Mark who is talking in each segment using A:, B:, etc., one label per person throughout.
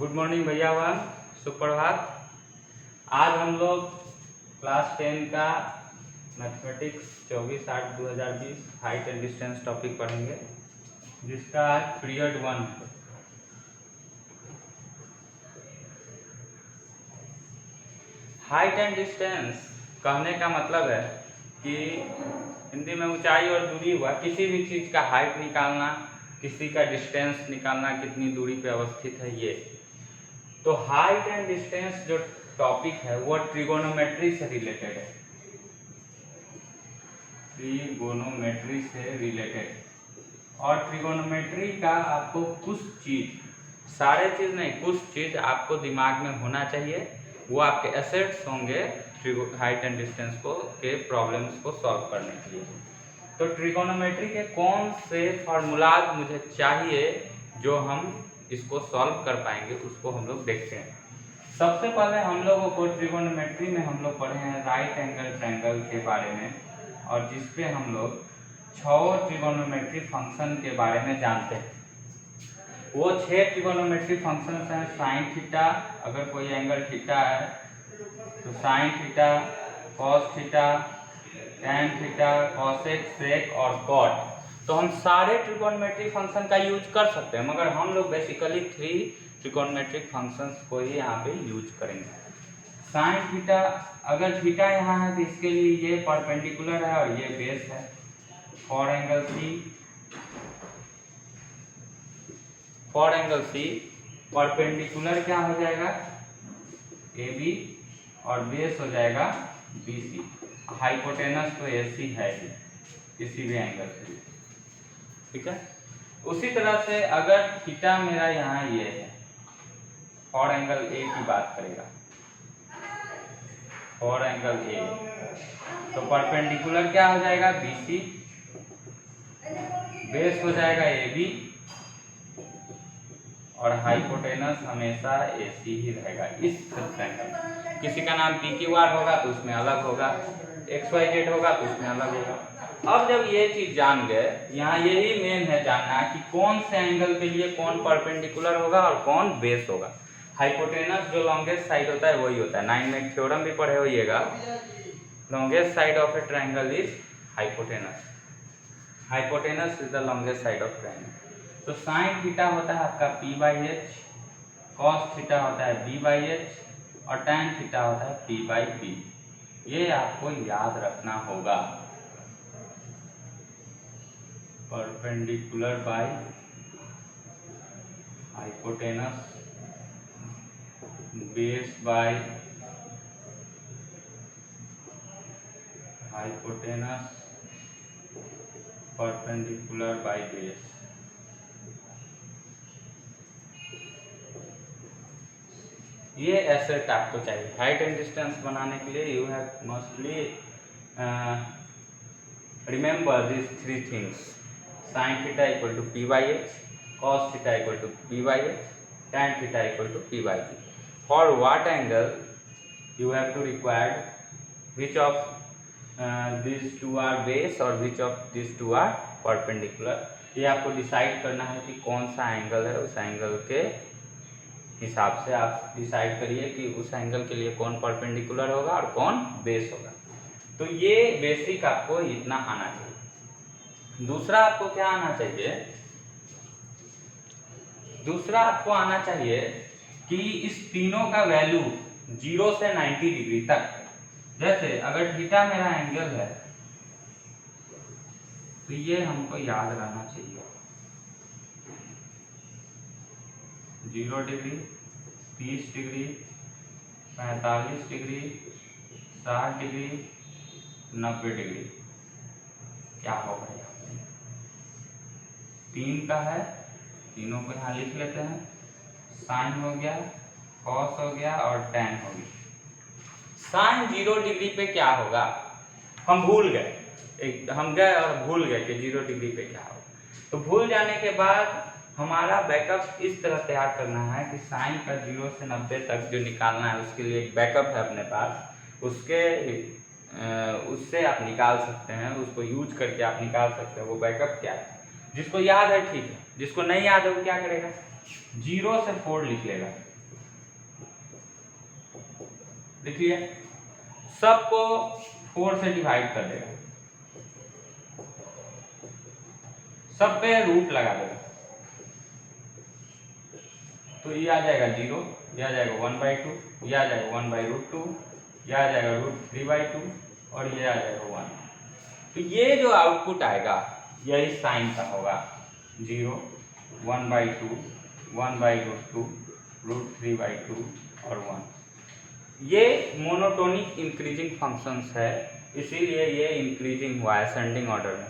A: Good morning भैया बहन, सुप्रभात। आज हम लोग क्लास 10 का mathematics 24/8/2020 height and distance topic पढ़ेंगे, जिसका आज पीरियड 1 है। हाइट एंड डिस्टेंस कहने का मतलब है कि हिंदी में ऊंचाई और दूरी हुआ, किसी भी चीज़ का हाइट निकालना, किसी का डिस्टेंस निकालना, कितनी दूरी पे अवस्थित है ये। तो हाइट एंड डिस्टेंस जो टॉपिक है वो ट्रिगोनोमेट्री से रिलेटेड है, ट्रिगोनोमेट्री से रिलेटेड। और ट्रिगोनोमेट्री का आपको कुछ चीज़, सारे चीज़ नहीं, कुछ चीज़ आपको दिमाग में होना चाहिए, वो आपके एसेट्स होंगे हाइट एंड डिस्टेंस को के प्रॉब्लम्स को सॉल्व करने के लिए। तो ट्रिगोनोमेट्री के कौन से फार्मूलाज मुझे चाहिए जो हम इसको सॉल्व कर पाएंगे, उसको हम लोग देखते हैं। सबसे पहले हम लोगों को ट्रिगोनोमेट्री में हम लोग पढ़े हैं राइट एंगल ट्रायंगल के बारे में, और जिसपे हम लोग 6 ट्रिगोनोमेट्री फंक्शन के बारे में जानते हैं। वो 6 ट्रिगोनोमेट्री फंक्शन हैं साइन थीटा, अगर कोई एंगल थीटा है तो sine theta, cos theta, tan theta, cosec, sec और कॉट। तो हम सारे ट्रिगोनोमेट्री फंक्शन का यूज कर सकते हैं, मगर हम लोग बेसिकली 3 ट्रिगोनोमेट्रिक फंक्शंस को ही यहाँ पे यूज करेंगे। साइन थीटा, अगर थीटा यहाँ है तो इसके लिए ये परपेंडिकुलर है और ये बेस है। फॉर एंगल सी परपेंडिकुलर क्या हो जाएगा, ए बी, और बेस हो जाएगा बी सी। हाइपोटेनस तो ए सी है ही किसी भी एंगल के लिए, ठीक है। उसी तरह से अगर थीटा मेरा यहाँ ये है, और एंगल ए की बात करेगा, और एंगल ए, तो परपेंडिकुलर क्या हो जाएगा बी सी, बेस हो जाएगा ए बी, और हाइपोटेनस हमेशा ए सी ही रहेगा इस ट्रायंगल। किसी का नाम पी क्यू आर होगा तो उसमें अलग होगा, एक्स वाई जेड होगा तो उसमें अलग होगा। अब जब ये चीज जान गए, यहाँ यही मेन है जानना कि कौन से एंगल के लिए कौन परपेंडिकुलर होगा और कौन बेस होगा। हाइपोटेनस जो लॉन्गेस्ट साइड होता है वही होता है, 9 में थ्योरम भी पढ़े होइएगा, longest side of a triangle is hypotenuse, hypotenuse is the longest side of triangle. तो साइन थीटा होता है आपका P by H, cos theta होता है बी बाई एच, और टैन थीटा होता है पी बाई बी। ये आपको याद रखना होगा। Perpendicular by hypotenuse, base by hypotenuse, perpendicular by base. ये एसेट आपको चाहिए हाइट एंड डिस्टेंस बनाने के लिए। You have mostly remember this 3 things. Sine theta equal to P by H, cos theta equal to P by H, tan theta equal to P by B. For what angle you have to require which of these two are base और which of these two are perpendicular। ये आपको decide करना है कि कौन सा angle है, उस एंगल के हिसाब से आप डिसाइड करिए कि उस एंगल के लिए कौन परपेंडिकुलर होगा और कौन बेस होगा। तो ये बेसिक आपको इतना आना चाहिए। दूसरा आपको क्या आना चाहिए, दूसरा आपको आना चाहिए कि इस तीनों का वैल्यू 0 से 90 डिग्री तक। जैसे अगर थीटा मेरा एंगल है तो ये हमको याद रहना चाहिए, 0 degree, 30 degree, 45 degree, 60 degree, 90 degree. क्या होगा यहाँ 3 का है, तीनों को यहाँ लिख लेते हैं। साइन हो गया, कॉस हो गया और टैन हो गया। साइन 0 डिग्री पे क्या होगा, हम भूल गए, हम गए और भूल गए कि 0 डिग्री पे क्या होगा। तो भूल जाने के बाद हमारा बैकअप इस तरह तैयार करना है कि साइन का 0 से 90 तक जो निकालना है उसके लिए एक बैकअप है अपने पास, उससे आप निकाल सकते हैं, उसको यूज करके आप निकाल सकते हैं। वो बैकअप क्या है, जिसको याद है ठीक है, जिसको नहीं याद है वो क्या करेगा, 0 से 4 लिख लेगा। देखिए सबको 4 से डिवाइड कर देगा, सब पे रूट लगा देगा, तो ये आ जाएगा 0, ये आ जाएगा 1/2, ये आ जाएगा 1/√2, ये आ जाएगा √3/2 और ये आ जाएगा 1। तो ये जो आउटपुट आएगा यही साइन का होगा, 0, 1/2, 1/√2, √3/2 और 1। ये मोनोटोनिक इंक्रीजिंग फंक्शंस है, इसीलिए ये इंक्रीजिंग हुआ है, असेंडिंग ऑर्डर में।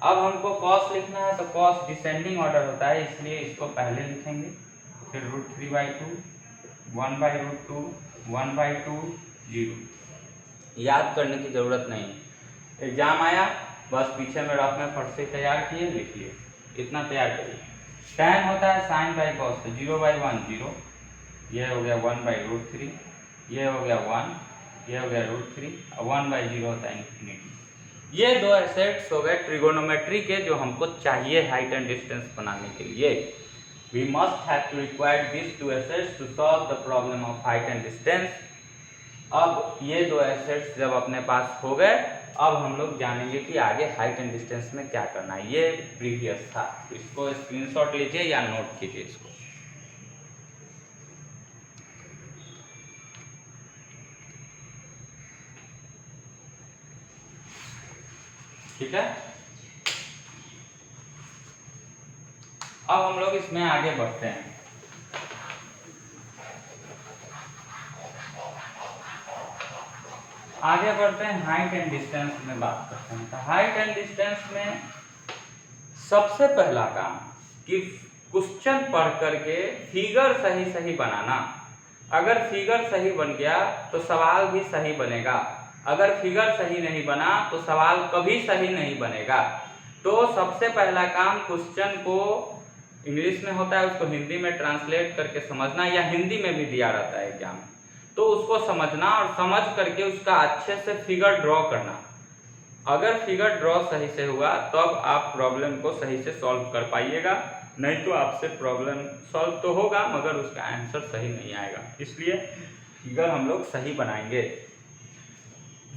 A: अब हमको कॉस लिखना है तो कॉस डिसेंडिंग ऑर्डर होता है, इसलिए इसको पहले लिखेंगे, फिर √3/2, 1/√2, 1/2, 0। याद करने की जरूरत नहीं, एग्जाम आया बस पीछे में रफ में फट से तैयार किए, लिख लिए, इतना तैयार करिए। tan होता है साइन बाई कॉस, तो 0/1 0, ये हो गया 1/√3, ये हो गया 1, ये हो गया √3 और 1/0 होता है इंफिनिटी। ये दो एसेट्स हो गए ट्रिगोनोमेट्री के जो हमको चाहिए हाइट एंड डिस्टेंस बनाने के लिए। We must have to require these two assets to solve the problem of height and distance। अब ये दो एसेट्स जब अपने पास हो गए, अब हम लोग जानेंगे कि आगे हाइट एंड डिस्टेंस में क्या करना है। ये प्रीवियस था, इसको स्क्रीनशॉट लीजिए या नोट कीजिए इसको। ठीक है, अब हम लोग इसमें आगे बढ़ते हैं। आगे बढ़ते हैं हाइट एंड डिस्टेंस में बात करते हैं। तो हाइट एंड डिस्टेंस में सबसे पहला काम कि क्वेश्चन पढ़ करके फिगर सही सही बनाना। अगर फिगर सही बन गया तो सवाल भी सही बनेगा, अगर फिगर सही नहीं बना तो सवाल कभी सही नहीं बनेगा। तो सबसे पहला काम क्वेश्चन को इंग्लिश में होता है, उसको हिंदी में ट्रांसलेट करके समझना, या हिंदी में भी दिया रहता है एग्जाम, तो उसको समझना और समझ करके उसका अच्छे से फिगर ड्रॉ करना। अगर फिगर ड्रॉ सही से हुआ तब आप प्रॉब्लम को सही से सॉल्व कर पाइएगा, नहीं तो आपसे प्रॉब्लम सॉल्व तो होगा मगर उसका आंसर सही नहीं आएगा। इसलिए फिगर हम लोग सही बनाएंगे।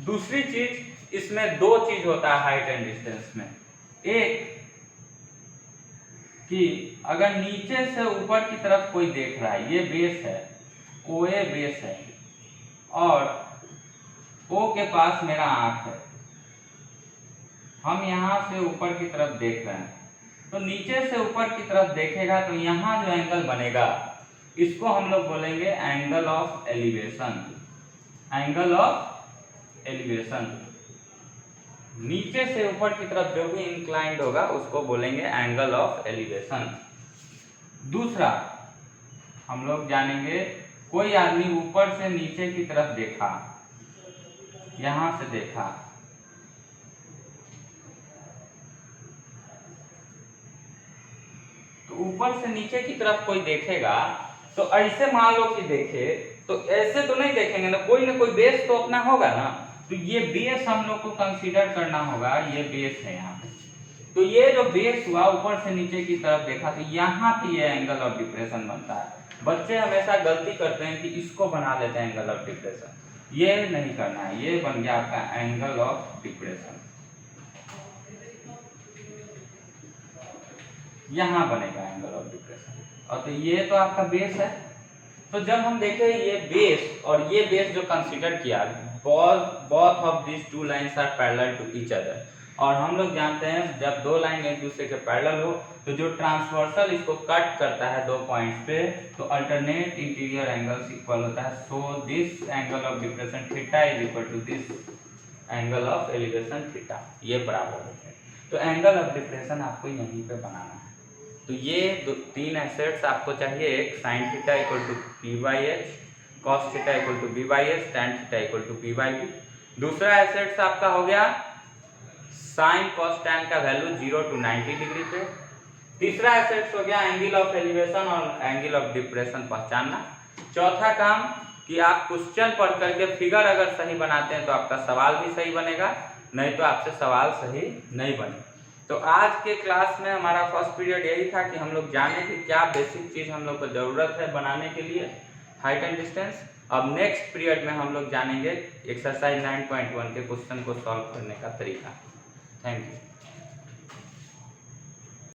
A: दूसरी चीज, इसमें दो चीज होता है हाइट एंड डिस्टेंस में। एक कि अगर नीचे से ऊपर की तरफ कोई देख रहा है, ये बेस है, OA बेस है और O के पास मेरा आंख है, हम यहाँ से ऊपर की तरफ देख रहे हैं, तो नीचे से ऊपर की तरफ देखेगा तो यहाँ जो एंगल बनेगा इसको हम लोग बोलेंगे angle of elevation. Angle of elevation, नीचे से ऊपर की तरफ जो भी इंक्लाइंड होगा उसको बोलेंगे एंगल ऑफ एलिवेशन। दूसरा हम लोग जानेंगे, कोई आदमी ऊपर से नीचे की तरफ देखा, यहां से देखा, तो ऊपर से नीचे की तरफ कोई देखेगा तो ऐसे मान लो कि देखे तो ऐसे तो नहीं देखेंगे ना कोई बेस तो अपना होगा ना, तो ये बेस हम लोग को कंसीडर करना होगा। ये बेस है यहाँ पे, तो ये जो बेस हुआ ऊपर से नीचे की तरफ देखा तो यहाँ पे ये एंगल ऑफ डिप्रेशन बनता है। बच्चे हमेशा गलती करते हैं कि इसको बना लेते हैं एंगल ऑफ डिप्रेशन, ये नहीं करना है। ये बन गया आपका एंगल ऑफ डिप्रेशन, यहाँ बनेगा एंगल ऑफ डिप्रेशन। और तो ये तो आपका बेस है। तो जब हम देखें ये बेस और ये बेस जो कंसीडर किया, both of this two lines are parallel to each other, और हम लोग जानते हैं जब दो लाइन एक दूसरे के पैरेलल हो तो जो ट्रांसवर्सल इसको कट करता है दो पॉइंट्स पे, तो अल्टरनेट इंटीरियर एंगल्स इक्वल होता है। So this angle of depression theta is equal to this angle of elevation theta, ये बराबर होता है। तो एंगल ऑफ डिप्रेशन आपको यहीं पे बनाना है। तो ये तीन एसेट्स आपको चाहिए, एक sine theta equal to P/H, cos theta equal to B/S, tan theta equal to P/B। दूसरा एसेट्स आपका हो गया साइन कॉस टैन का वैल्यू 0 to 90 डिग्री पे। तीसरा एसेट्स हो गया एंगल ऑफ एलिवेशन और एंगल ऑफ डिप्रेशन पहचानना। चौथा काम कि आप क्वेश्चन पढ़ करके फिगर अगर सही बनाते हैं तो आपका सवाल भी सही बनेगा, नहीं तो आपसे सवाल सही नहीं बनेगा। तो आज के क्लास में हमारा फर्स्ट पीरियड यही था कि हम लोग जाने कि क्या बेसिक चीज़ हम लोग को ज़रूरत है बनाने के लिए हाइट एंड डिस्टेंस। अब नेक्स्ट पीरियड में हम लोग जानेंगे एक्सरसाइज 9.1 के क्वेश्चन को सॉल्व करने का तरीका। Thank you.